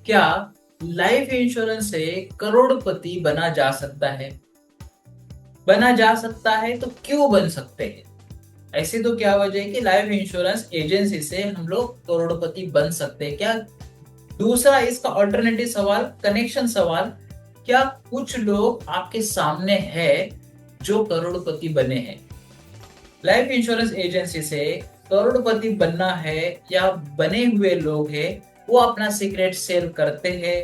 क्या life insurance से करोड़पति बना जा सकता है? बना जा सकता है तो क्यों बन सकते हैं? ऐसी तो क्या वजह है कि लाइफ इंश्योरेंस एजेंसी से हम लोग करोड़पति बन सकते हैं क्या? दूसरा इसका ऑल्टरनेटिव सवाल, कनेक्शन सवाल, क्या कुछ लोग आपके सामने है जो करोड़पति बने हैं? लाइफ इंश्योरेंस एजेंसी से करोड़पति बनना है या बने हुए लोग हैं वो अपना सीक्रेट शेयर करते हैं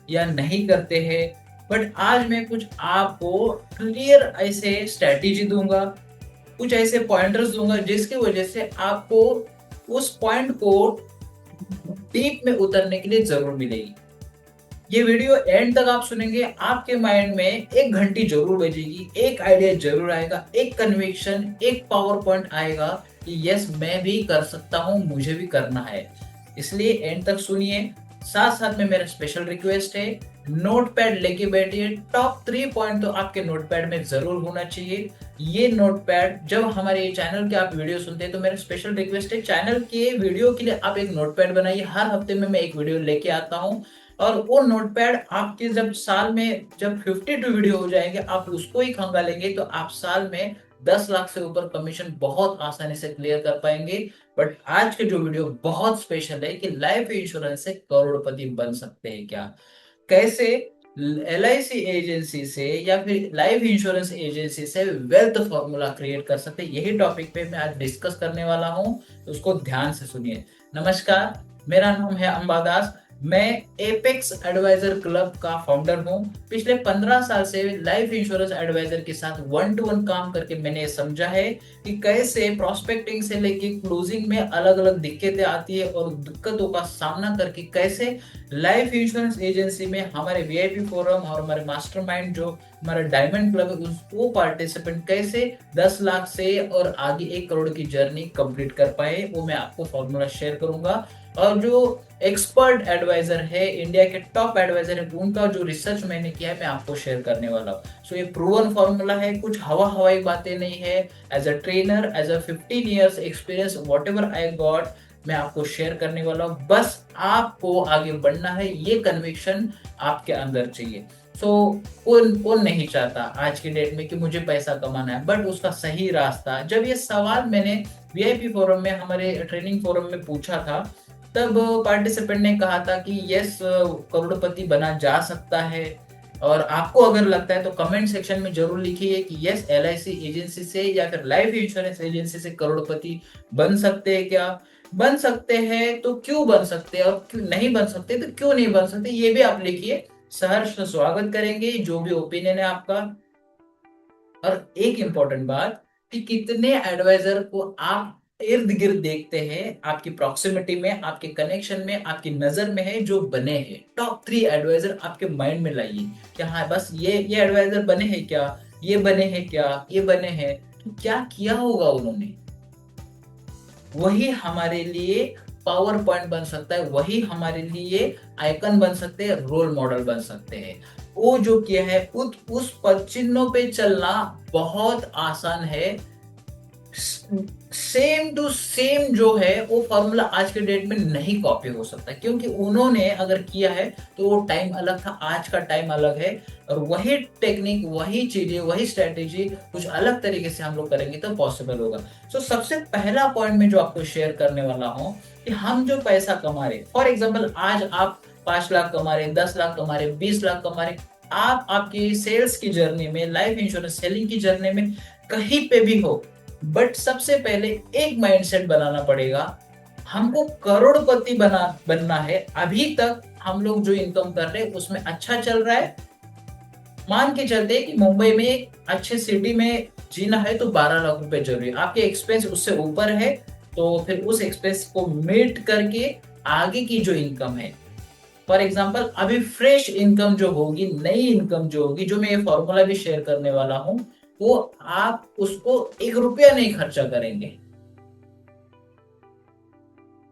या नहीं करते हैं? बट आज मैं कुछ आपको क्लियर ऐसे स्ट्रेटेजी दूंगा, कुछ ऐसे पॉइंटर्स दूंगा जिसकी वजह से आपको उस पॉइंट को डीप में उतरने के लिए जरूर मिलेगी। ये वीडियो एंड तक आप सुनेंगे, आपके माइंड में एक घंटी जरूर बजेगी, एक आइडिया जरूर आएगा, एक कन्विक्शन, एक पावर पॉइंट आएगा कि यस मैं भी कर सकता हूँ, मुझे भी करना है। इसलिए एंड तक सुनिए। साथ साथ में मेरा स्पेशल रिक्वेस्ट है, नोटपैड लेके बैठिए। टॉप 3 पॉइंट तो आपके नोटपैड में जरूर होना चाहिए। ये नोटपैड जब हमारे ये चैनल के आप वीडियो सुनते हैं तो मेरा स्पेशल रिक्वेस्ट है, चैनल के वीडियो के लिए आप एक नोटपैड बनाइए। हर हफ्ते में मैं एक वीडियो लेके आता हूँ और वो नोटपैड आपके जब साल में जब 52 वीडियो हो जाएंगे आप उसको ही खंगालेंगे तो आप साल में 10 लाख से ऊपर कमीशन बहुत आसानी से क्लियर कर पाएंगे। बट आज के जो वीडियो बहुत स्पेशल है कि लाइफ इंश्योरेंस से करोड़पति बन सकते हैं क्या? कैसे LIC एजेंसी से या फिर लाइफ इंश्योरेंस एजेंसी से वेल्थ फॉर्मूला क्रिएट कर सकते हैं, यही टॉपिक पे मैं आज डिस्कस करने वाला हूं, तो उसको ध्यान से सुनिए। नमस्कार, मेरा नाम है अंबादास। मैं एपेक्स एडवाइजर क्लब का फाउंडर हूं। पिछले 15 साल से लाइफ इंश्योरेंस एडवाइजर के साथ 1-to-1 काम करके मैंने समझा है कि कैसे प्रोस्पेक्टिंग से लेके क्लोजिंग में अलग अलग दिक्कतें आती है और दिक्कतों का सामना करके कैसे लाइफ इंश्योरेंस एजेंसी में हमारे VIP फोरम और हमारे मास्टरमाइंड जो हमारा डायमंड क्लब है उसको पार्टिसिपेंट कैसे 10 लाख से और आगे 1 करोड़ की जर्नी कंप्लीट कर पाए, वो मैं आपको फॉर्मूला शेयर करूंगा। और जो एक्सपर्ट एडवाइजर है, इंडिया के टॉप एडवाइजर है, उनका जो रिसर्च मैंने किया है मैं आपको शेयर करने वाला हूँ। सो ये प्रूवन फॉर्मूला है, कुछ हवा हवाई बातें नहीं है। As a trainer, as a 15 years experience, what ever I got, मैं आपको शेयर करने वाला हूँ। बस आपको आगे बढ़ना है, ये कन्विक्शन आपके अंदर चाहिए। कौन नहीं चाहता आज की डेट में कि मुझे पैसा कमाना है, बट उसका सही रास्ता। जब ये सवाल मैंने VIP फोरम में, हमारे ट्रेनिंग फोरम में पूछा था, तब पार्टिसिपेंट ने कहा था कि यस करोड़पति बना जा सकता है। और आपको अगर लगता है तो कमेंट सेक्शन में जरूर लिखिए कि यस LIC एजेंसी से या फिर लाइफ इंश्योरेंस एजेंसी से करोड़पति बन सकते हैं क्या? बन सकते हैं तो क्यों बन सकते हैं, और क्यों नहीं बन सकते तो क्यों नहीं बन सकते, ये भी आप लिखिए। सहर्ष स्वागत करेंगे जो भी ओपिनियन है आपका। और एक इंपॉर्टेंट बात कि कितने एडवाइजर को आप इर्द गिर्द देखते हैं, आपकी प्रॉक्सिमिटी में, आपके कनेक्शन में, आपकी नजर में है जो बने हैं। टॉप 3 एडवाइजर आपके माइंड में लाइए कि हाँ बस ये एडवाइजर बने हैं क्या, ये बने हैं क्या, ये बने हैं, तो क्या किया होगा उन्होंने। वही हमारे लिए पावर पॉइंट बन सकता है, वही हमारे लिए आइकन बन सकते हैं, रोल मॉडल बन सकते हैं। वो जो किया है उस पद चिन्हों पे चलना बहुत आसान है। सेम टू सेम जो है वो फॉर्मूला आज के डेट में नहीं कॉपी हो सकता, क्योंकि उन्होंने अगर किया है तो वो टाइम अलग था, आज का टाइम अलग है। और वही टेक्निक, वही चीजें, वही स्ट्रेटेजी कुछ अलग तरीके से हम लोग करेंगे तो पॉसिबल होगा। सबसे पहला पॉइंट में जो आपको शेयर करने वाला हूं कि हम जो पैसा कमा रहे, फॉर एग्जाम्पल आज आप 5 लाख कमा रहे, 10 लाख कमा रहे, 20 लाख कमा रहे, आप आपकी सेल्स की जर्नी में, लाइफ इंश्योरेंस सेलिंग की जर्नी में कहीं पे भी हो, बट सबसे पहले एक माइंडसेट बनाना पड़ेगा। हमको करोड़पति बनना है। अभी तक हम लोग जो इनकम कर रहे हैं उसमें अच्छा चल रहा है। मान के चलते हैं कि मुंबई में एक अच्छे सिटी में जीना है तो 12 लाख रुपए जरूरी है। आपके एक्सपेंस उससे ऊपर है तो फिर उस एक्सपेंस को मीट करके आगे की जो इनकम है, फॉर एग्जाम्पल अभी फ्रेश इनकम जो होगी, नई इनकम जो होगी, जो मैं ये फॉर्मूला भी शेयर करने वाला हूं, वो आप उसको 1 रुपया नहीं खर्चा करेंगे।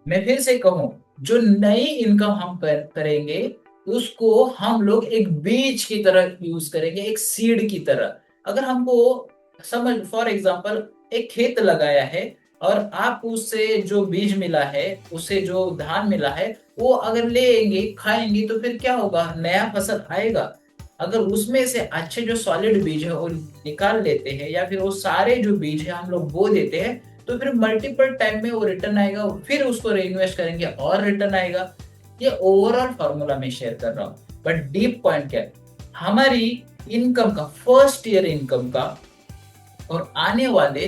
मैं फिर से कहूं, जो नई इनकम हम करेंगे उसको हम लोग एक बीज की तरह यूज करेंगे, एक सीड की तरह। अगर हमको समझ, फॉर एग्जाम्पल एक खेत लगाया है, और आप उससे जो बीज मिला है, उससे जो धान मिला है, वो अगर लेंगे खाएंगे तो फिर क्या होगा, नया फसल आएगा। अगर उसमें से अच्छे जो सॉलिड बीज है वो निकाल लेते हैं, या फिर वो सारे जो बीज है हम लोग बो देते हैं, तो फिर मल्टीपल टाइम में वो रिटर्न आएगा, फिर उसको रीइन्वेस्ट करेंगे और रिटर्न आएगा। ये ओवरऑल फॉर्मूला मैं शेयर कर रहा हूँ, बट डीप पॉइंट क्या है, हमारी इनकम का, फर्स्ट ईयर इनकम का और आने वाले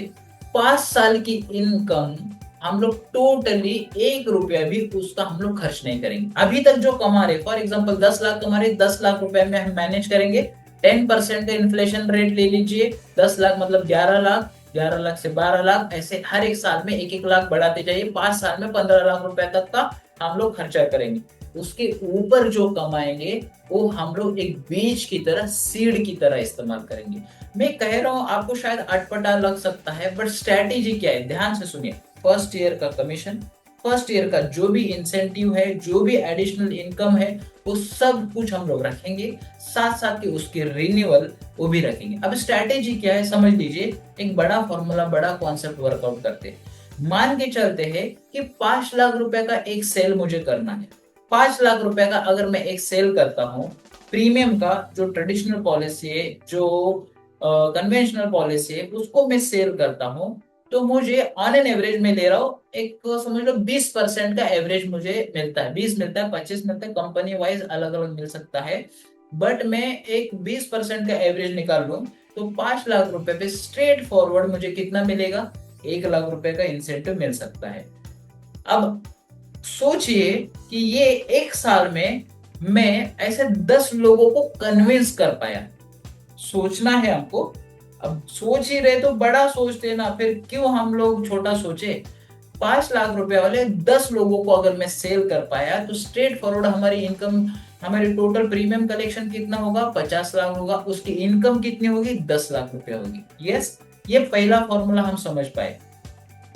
5 साल की इनकम, हम लोग टोटली 1 रुपया भी उसका हम लोग खर्च नहीं करेंगे। अभी तक जो कमा रहे, फॉर एग्जाम्पल 10 लाख कमा रहे, 10 लाख रुपए में हम मैनेज करेंगे। 10% का इन्फ्लेशन रेट ले लीजिए, 10 लाख मतलब 11 लाख, 11 लाख से 12 लाख, ऐसे हर एक साल में 1-1 लाख बढ़ाते जाइए, 5 साल में 15 लाख रुपए तक का हम लोग खर्चा करेंगे। उसके ऊपर जो कमाएंगे वो हम लोग एक बीज की तरह, सीड की तरह इस्तेमाल करेंगे। मैं कह रहा हूं आपको शायद अटपटा लग सकता है, बट स्ट्रेटेजी क्या है, ध्यान से सुनिए। फर्स्ट ईयर का कमीशन, फर्स्ट ईयर का जो भी इंसेंटिव है, जो भी एडिशनल इनकम है, वो सब कुछ हम लोग रखेंगे, साथ साथ की उसकी रिन्यूअल वो भी रखेंगे। अब स्ट्रेटेजी क्या है समझ लीजिए, एक बड़ा फॉर्मूला, बड़ा कॉन्सेप्ट वर्कआउट करते हैं। मान के चलते हैं कि 5 लाख रुपए का एक सेल मुझे करना है। 5 लाख रुपए का अगर मैं एक सेल करता हूँ, प्रीमियम का जो ट्रेडिशनल पॉलिसी है, जो कन्वेंशनल पॉलिसी है, उसको मैं सेल करता हूँ, तो मुझे ऑन एन एवरेज में ले रहा हूँ, एक समझ लो 20% का एवरेज मुझे मिलता है। 20 मिलता है, 25 मिलता है, कंपनी वाइज अलग अलग मिल सकता है, बट मैं एक 20% का एवरेज निकाल लूं, तो 5 लाख रुपए पे स्ट्रेट फॉरवर्ड मुझे कितना मिलेगा, 1 लाख रुपए का इंसेंटिव मिल सकता है। अब सोचिए कि ये एक साल में मैं ऐसे 10 लोगों को कन्विंस कर पाया। सोचना है हमको। अब सोच ही रहे तो बड़ा सोचते ना, फिर क्यों हम लोग छोटा सोचे। 5 लाख रुपए वाले 10 लोगों को अगर मैं सेल कर पाया, तो स्ट्रेट फॉरवर्ड हमारी इनकम, हमारी टोटल प्रीमियम कलेक्शन कितना होगा, 50 लाख होगा। उसकी इनकम कितनी होगी, 10 लाख रुपए होगी। यस, ये पहला फॉर्मूला हम समझ पाए।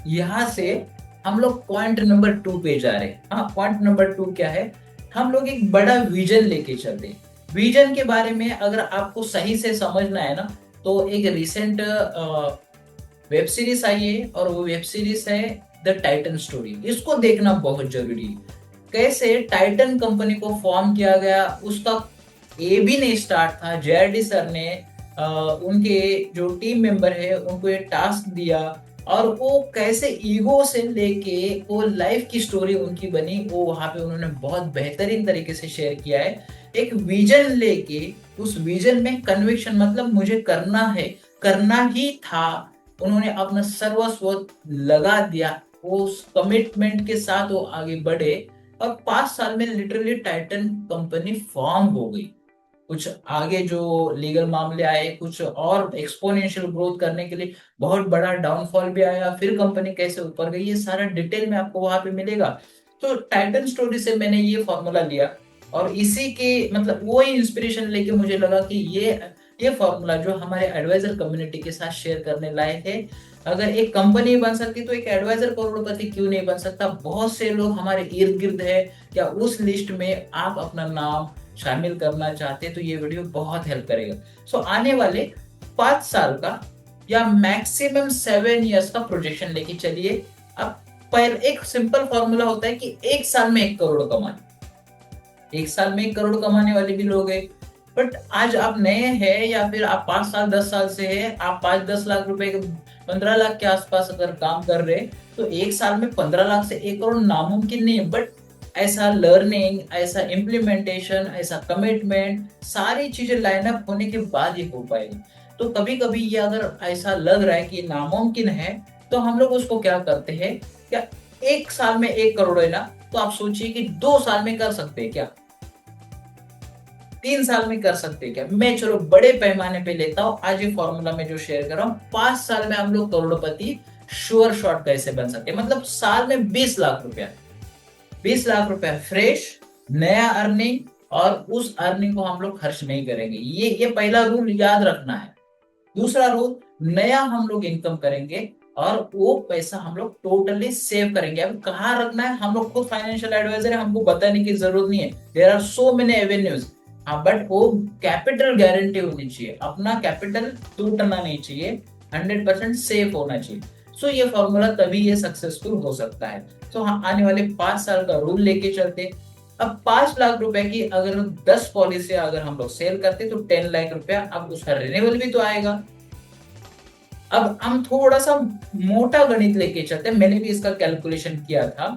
यहां से हम लोग पॉइंट नंबर 2 पे जा रहे हैं। हाँ, पॉइंट नंबर 2 क्या है, हम लोग एक बड़ा विजन लेके चलते हैं। विजन के बारे में अगर आपको सही से समझना है ना, तो एक रिसेंट वेब सीरीज आई है, और वो वेब सीरीज है द टाइटन स्टोरी। इसको देखना बहुत जरूरी है। कैसे टाइटन कंपनी को फॉर्म किया गया, उसका ए भी नहीं स्टार्ट था। जेआरडी सर ने उनके जो टीम मेंबर है उनको ये टास्क दिया, और वो कैसे ईगो से लेके वो लाइफ की स्टोरी उनकी बनी, वो वहां पे उन्होंने बहुत बेहतरीन तरीके से शेयर किया है। एक विजन लेके, उस विजन में कन्विक्शन, मतलब मुझे करना है, करना ही था, उन्होंने अपना सर्वस्व लगा दिया, उस कमिटमेंट के साथ वो आगे बढ़े, और 5 साल में लिटरली टाइटन कंपनी फॉर्म हो गई। कुछ आगे जो लीगल मामले आए, कुछ और एक्सपोनेंशियल ग्रोथ करने के लिए बहुत बड़ा डाउनफॉल भी आया, फिर कंपनी कैसे ऊपर गई, ये सारा डिटेल में आपको वहां पे मिलेगा। तो टाइटन स्टोरी से मैंने ये फॉर्मूला लिया, और इसी के मतलब वो ही इंस्पिरेशन लेके मुझे लगा कि ये फॉर्मूला जो हमारे एडवाइजर कम्युनिटी के साथ शेयर करने लायक है। अगर एक कंपनी बन सकती तो एक एडवाइजर करोड़पति क्यों नहीं बन सकता। बहुत से लोग हमारे इर्द गिर्द है, या उस लिस्ट में आप अपना नाम शामिल करना चाहते हैं, तो ये वीडियो बहुत हेल्प करेगा। सो आने वाले 5 साल का या मैक्सिमम 7 इयर्स का प्रोजेक्शन लेके चलिए। अब पहले एक सिंपल फॉर्मूला होता है कि एक साल में 1 करोड़ कमाना। एक साल में 1 करोड़ कमाने वाले भी लोग हैं, बट आज आप नए हैं, या फिर आप 5 साल 10 साल से हैं, आप 5-10 लाख रुपए, 15 लाख के आसपास अगर काम कर रहे हैं, तो एक साल में 15 लाख से 1 करोड़ नामुमकिन नहीं है। बट ऐसा लर्निंग, ऐसा इम्प्लीमेंटेशन, ऐसा कमिटमेंट, सारी चीजें लाइन अप होने के बाद ही हो पाएगी। तो कभी कभी ये अगर ऐसा लग रहा है कि नामुमकिन है, तो हम लोग उसको क्या करते हैं, क्या एक साल में 1 करोड़ है ना, तो आप सोचिए कि 2 साल में कर सकते हैं क्या, 3 साल में कर सकते हैं क्या। मैं चलो बड़े पैमाने पे लेता हूं। आज ये फॉर्मूला में जो शेयर कर रहा हूं, 5 साल में हम लोग करोड़पति श्योर शॉट कैसे बन सकते हैं। मतलब साल में 20 लाख रुपया, 20 लाख रुपया फ्रेश नया अर्निंग, और उस अर्निंग को हम लोग खर्च नहीं करेंगे। ये पहला रूल याद रखना है। दूसरा रूल, नया हम लोग इनकम करेंगे, और वो पैसा हम लोग टोटली सेव करेंगे। अब कहाँ रखना है, हम लोग खुद फाइनेंशियल एडवाइजर है, हमको बताने की जरूरत नहीं है। There are so many avenues. हाँ, बट वो कैपिटल गारंटी होनी चाहिए, अपना कैपिटल टूटना नहीं चाहिए, 100% सेफ होना चाहिए। सो ये फॉर्मूला तभी ये सक्सेसफुल हो सकता है। तो हाँ, आने वाले 5 साल का रूल लेके चलते। अब 5 लाख रुपए की अगर 10 पॉलिसी अगर हम लोग सेल करते तो 10 लाख रुपया, अब उसका रिन्यूअल भी तो आएगा। अब हम थोड़ा सा मोटा गणित लेके चलते हैं, मैंने भी इसका कैलकुलेशन किया था।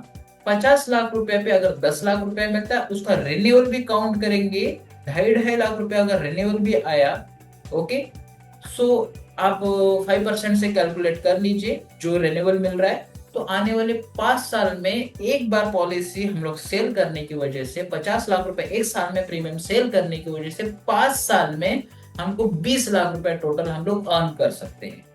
50 लाख रुपए पे अगर 10 लाख रुपए मिलता है, उसका रिन्यूअल भी काउंट करेंगे, 2.5 लाख रुपए अगर रिन्यूअल भी आया। ओके, सो आप 5% से कैलकुलेट कर लीजिए जो रिन्यूअल मिल रहा है। तो आने वाले 5 साल में एक बार पॉलिसी हम लोग सेल करने की वजह से 50 लाख रुपए एक साल में प्रीमियम सेल करने की वजह से 5 साल में हमको 20 लाख रुपए टोटल हम लोग अर्न कर सकते हैं।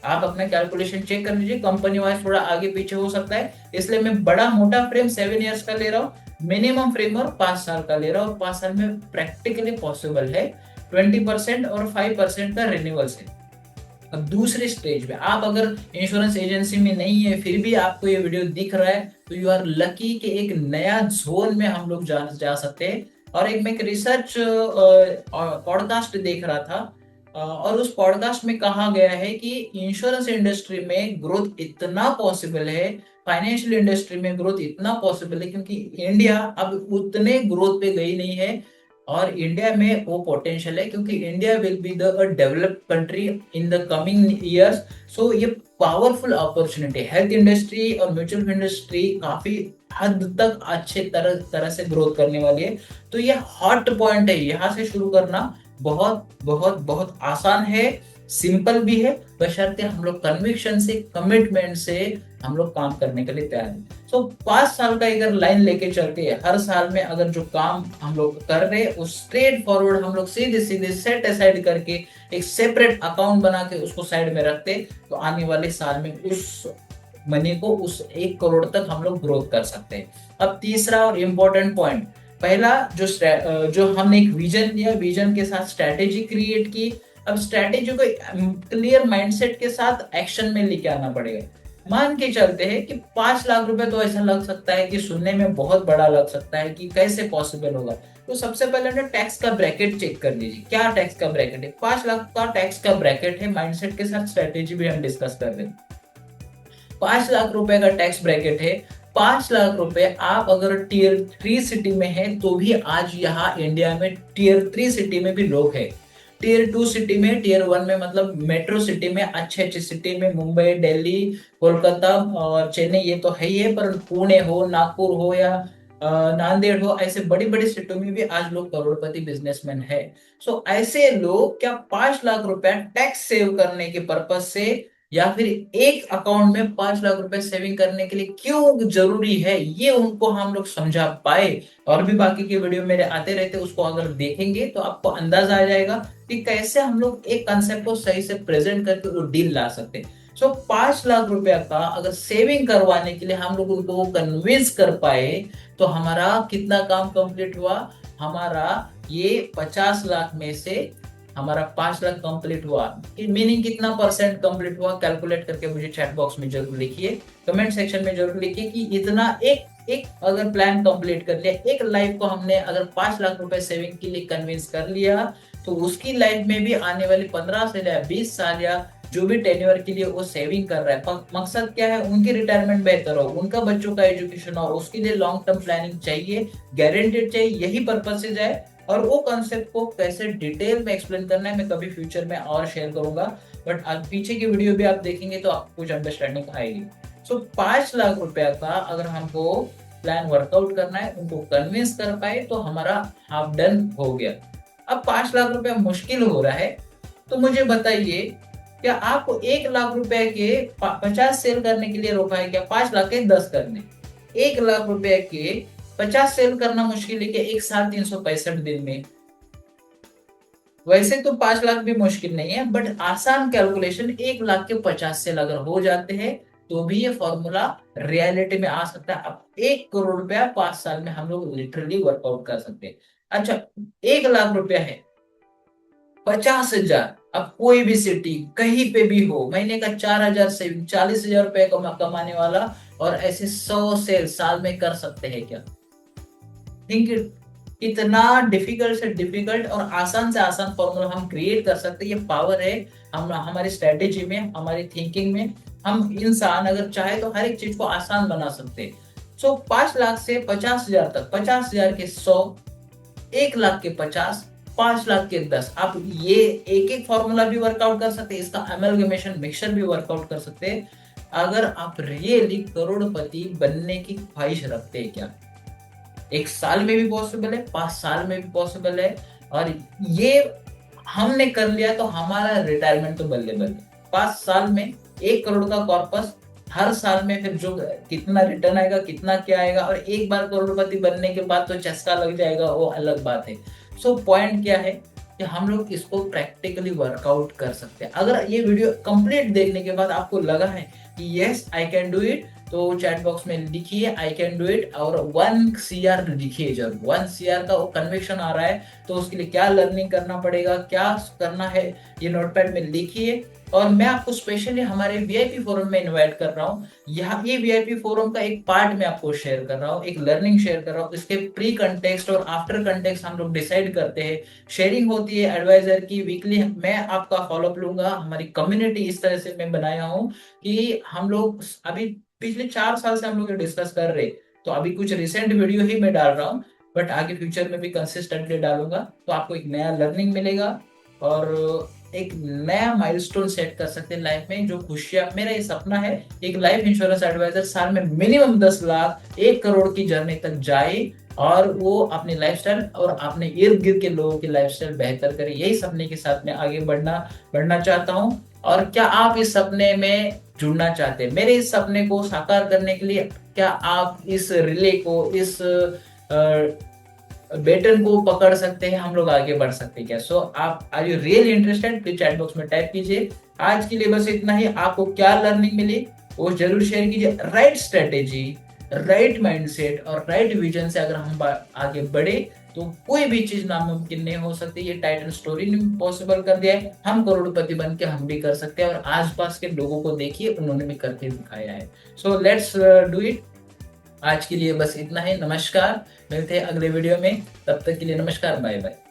आप अपना कैलकुलेशन चेक कर लीजिए, कंपनी वाइज थोड़ा आगे पीछे हो सकता है, इसलिए मैं बड़ा मोटा फ्रेम 7 ईयर्स का ले रहा हूँ, मिनिमम फ्रेम और 5 साल का ले रहा हूँ। 5 साल में प्रैक्टिकली पॉसिबल है 20% और 5% का रिन्यूअल से। अब दूसरे स्टेज पे आप अगर इंश्योरेंस एजेंसी में नहीं है फिर भी आपको ये वीडियो दिख रहा है तो यू आर लकी कि एक नया जोन में हम लोग जा सकते हैं। और मैं एक रिसर्च पॉडकास्ट देख रहा था, और उस पॉडकास्ट में कहा गया है कि इंश्योरेंस इंडस्ट्री में ग्रोथ इतना पॉसिबल है, फाइनेंशियल इंडस्ट्री में ग्रोथ इतना पॉसिबल है, क्योंकि इंडिया अब उतने ग्रोथ पे गई नहीं है। और इंडिया में वो पोटेंशियल है, क्योंकि India will be the developed country in the coming years. So ये पावरफुल अपॉर्चुनिटी, हेल्थ इंडस्ट्री और म्यूचुअल इंडस्ट्री काफी हद तक अच्छे तरह से ग्रोथ करने वाली है। तो ये हॉट पॉइंट है, यहाँ से शुरू करना बहुत बहुत बहुत आसान है, सिंपल भी है, बशर्ते हम लोग कन्विक्शन से, कमिटमेंट से हम लोग काम करने के लिए तैयार हैं। सो 5 साल का अगर लाइन लेके चलते हैं, हर साल में अगर जो काम हम लोग कर रहे हैं उस स्ट्रेट फॉरवर्ड हम लोग सीधे सीधे सेट असाइड करके एक सेपरेट अकाउंट बना के उसको साइड में रखते, तो आने वाले साल में उस मनी को उस 1 करोड़ तक हम लोग ग्रोथ कर सकते हैं। अब तीसरा और इम्पोर्टेंट पॉइंट, पहला जो हमने एक विजन लिया, विजन के साथ स्ट्रैटेजी क्रिएट की। अब स्ट्रैटेजी को क्लियर माइंडसेट के साथ एक्शन में लेके आना पड़ेगा। मान के चलते हैं कि 5 लाख रुपए, तो ऐसा लग सकता है कि सुनने में बहुत बड़ा लग सकता है कि कैसे पॉसिबल होगा। तो सबसे पहले ना टैक्स का ब्रैकेट चेक कर लीजिए, क्या टैक्स का ब्रैकेट है। 5 लाख का टैक्स का ब्रैकेट है, माइंडसेट के साथ स्ट्रैटेजी भी हम डिस्कस कर रहे हैं। 5 लाख रुपए का टैक्स ब्रैकेट है। 5 लाख रुपए आप अगर टीयर 3 सिटी में है तो भी आज यहाँ इंडिया में टीयर 3 सिटी में भी लोग हैं। टीयर 2 सिटी में, टीयर 1 में मतलब मेट्रो सिटी में, अच्छे अच्छे सिटी में, मुंबई, दिल्ली, कोलकाता और चेन्नई ये तो है ही है, पर पुणे हो, नागपुर हो या नांदेड़ हो, ऐसे बड़ी बड़ी सिटियों में भी आज लोग करोड़पति बिजनेसमैन है। सो ऐसे लोग क्या 5 लाख रुपया टैक्स सेव करने के पर्पज से या फिर एक अकाउंट में 5 लाख रुपए सेविंग करने के लिए क्यों जरूरी है, ये उनको हम लोग समझा पाए। और भी बाकी के वीडियो मेरे आते रहते, उसको अगर देखेंगे तो आपको अंदाजा आ जाएगा कि कैसे हम लोग एक कंसेप्ट को सही से प्रेजेंट करके वो डील ला सकते हैं। सो 5 लाख रुपया का अगर सेविंग करवाने के लिए हम लोग उनको कन्विंस कर पाए तो हमारा कितना काम कंप्लीट हुआ, हमारा ये 50 लाख में से हमारा 5 लाख कंप्लीट हुआ। मीनिंग कितना परसेंट कंप्लीट हुआ, कैलकुलेट करके मुझे चैट बॉक्स में जरूर लिखिए, कमेंट सेक्शन में जरूर लिखिए कि इतना एक अगर प्लान कंप्लीट कर लिया, एक लाइफ को हमने अगर 5 लाख रुपए सेविंग के लिए कन्विंस कर लिया, तो उसकी लाइफ में भी आने वाली 15 से या 20 साल या जो भी टेन्योर के लिए वो सेविंग कर रहा है, मकसद क्या है, उनकी रिटायरमेंट बेहतर हो, उनका बच्चों का एजुकेशन हो, उसके लिए लॉन्ग टर्म प्लानिंग चाहिए, गारंटेड चाहिए, यही पर्पज से जाए। और वो कॉन्सेप्ट को कैसे डिटेल में एक्सप्लेन करना है मैं कभी फ्यूचर में और शेयर करूंगा, बट आज पीछे की वीडियो भी आप देखेंगे तो आपको कुछ अंडरस्टैंडिंग आएगी। सो 5 लाख रुपया का अगर हमको प्लान वर्कआउट करना है, उनको कन्विंस कर पाए तो हमारा हाफ डन हो गया। अब 5 लाख रुपया मुश्किल हो रहा है, तो मुझे बताइए क्या आपको 1 लाख रुपए के 50 सेल करने के लिए रोका है क्या? 5 लाख के 10 करने, 1 लाख रुपए के 50 सेल करना मुश्किल है कि 1 साल 365 दिन में? वैसे तो 5 लाख भी मुश्किल नहीं है, बट आसान कैलकुलेशन 1 लाख के 50 सेल अगर हो जाते हैं तो भी ये फॉर्मूला रियलिटी में आ सकता है। अब 1 करोड़ रुपया 5 साल में हम लोग लिटरली वर्कआउट कर सकते हैं। अच्छा, 1 लाख रुपया है, 50,000, अब कोई भी सिटी कहीं पे भी हो, महीने का 4,000 से 40,000 रुपए कमाने वाला, और ऐसे 100 सेल साल में कर सकते हैं क्या? थिंक इतना डिफिकल्ट से डिफिकल्ट और आसान से आसान फॉर्मूला हम क्रिएट कर सकते हैं। ये पावर है हम हमारी स्ट्रेटेजी में, हमारी थिंकिंग में, हम इंसान अगर चाहे तो हर एक चीज को आसान बना सकते हैं। सो 5 लाख से 50,000 तक, 50,000 के 100, 1 लाख के 50, 5 लाख के 10, आप ये एक एक फॉर्मूला भी वर्कआउट कर सकते हैं, इसका अमेलगमेशन मिक्सचर भी वर्कआउट कर सकते हैं। अगर आप रियली करोड़पति बनने की ख्वाहिश रखते हैं क्या, 1 साल में भी पॉसिबल है, 5 साल में भी पॉसिबल है। और ये हमने कर लिया तो हमारा रिटायरमेंट तो बल्ले बल्ले। 5 साल में 1 करोड़ का कॉर्पस, हर साल में फिर जो कितना रिटर्न आएगा, कितना क्या आएगा, और एक बार करोड़पति बनने के बाद तो चस्का लग जाएगा, वो अलग बात है। सो पॉइंट क्या है कि हम लोग इसको प्रैक्टिकली वर्कआउट कर सकते हैं। अगर ये वीडियो कंप्लीट देखने के बाद आपको लगा है कि yes I can do it, तो चैट बॉक्स में लिखिए आई कैन डू इट, और 1 CR लिखिए जरूर। 1 CR का वो कन्विक्शन आ रहा है, तो उसके लिए क्या लर्निंग करना पड़ेगा, क्या करना है, ये नोटपैड में लिखिए। और मैं आपको स्पेशली हमारे वीआईपी फोरम में इनवाइट कर रहा हूँ। यहाँ ये वीआईपी फोरम का एक पार्ट मैं आपको शेयर कर रहा हूँ, एक लर्निंग शेयर कर रहा हूँ। इसके प्री कंटेक्स्ट और आफ्टर कंटेक्स्ट हम लोग डिसाइड करते हैं, शेयरिंग होती है एडवाइजर की वीकली। मैं आपका फॉलोअप लूंगा। हमारी कम्युनिटी इस तरह से मैं बनाया हूँ कि हम लोग अभी पिछले 4 साल से हम लोग डिस्कस कर रहे, तो अभी कुछ रिसेंट वीडियो ही मैं डाल रहा हूँ, बट आगे फ्यूचर में भी कंसिस्टेंटली डालूंगा, तो आपको एक नया लर्निंग मिलेगा और एक नया माइलस्टोन सेट कर सकते हैं लाइफ में। जो खुशियां, मेरा ये सपना है एक लाइफ इंश्योरेंस एडवाइजर साल में मिनिमम 10 लाख 1 करोड़ की जर्नी तक जाए, और वो अपनी लाइफस्टाइल और अपने इर्द गिर्द के लोगों की लाइफस्टाइल बेहतर करे। यही सपने के साथ में आगे बढ़ना चाहता हूँ। और क्या आप इस सपने में जुड़ना चाहते हैं? मेरे इस सपने को साकार करने के लिए क्या आप इस रिले को, इस बेटन को पकड़ सकते हैं? हम लोग आगे बढ़ सकते हैं क्या? सो आप are you really interested? Please chat box में टाइप कीजिए। आज के लिए बस इतना ही। आपको क्या लर्निंग मिली वो जरूर शेयर कीजिए। राइट स्ट्रेटेजी, राइट माइंडसेट और राइट विजन से अगर हम आगे बढ़े तो कोई भी चीज नामुमकिन नहीं हो सकती। ये टाइटन स्टोरी ने पॉसिबल कर दिया है, हम करोड़पति बन के हम भी कर सकते हैं। और आसपास के लोगों को देखिए, उन्होंने भी करके दिखाया है। So let's do it. आज के लिए बस इतना ही। नमस्कार, मिलते हैं अगले वीडियो में। तब तक के लिए नमस्कार, बाय बाय।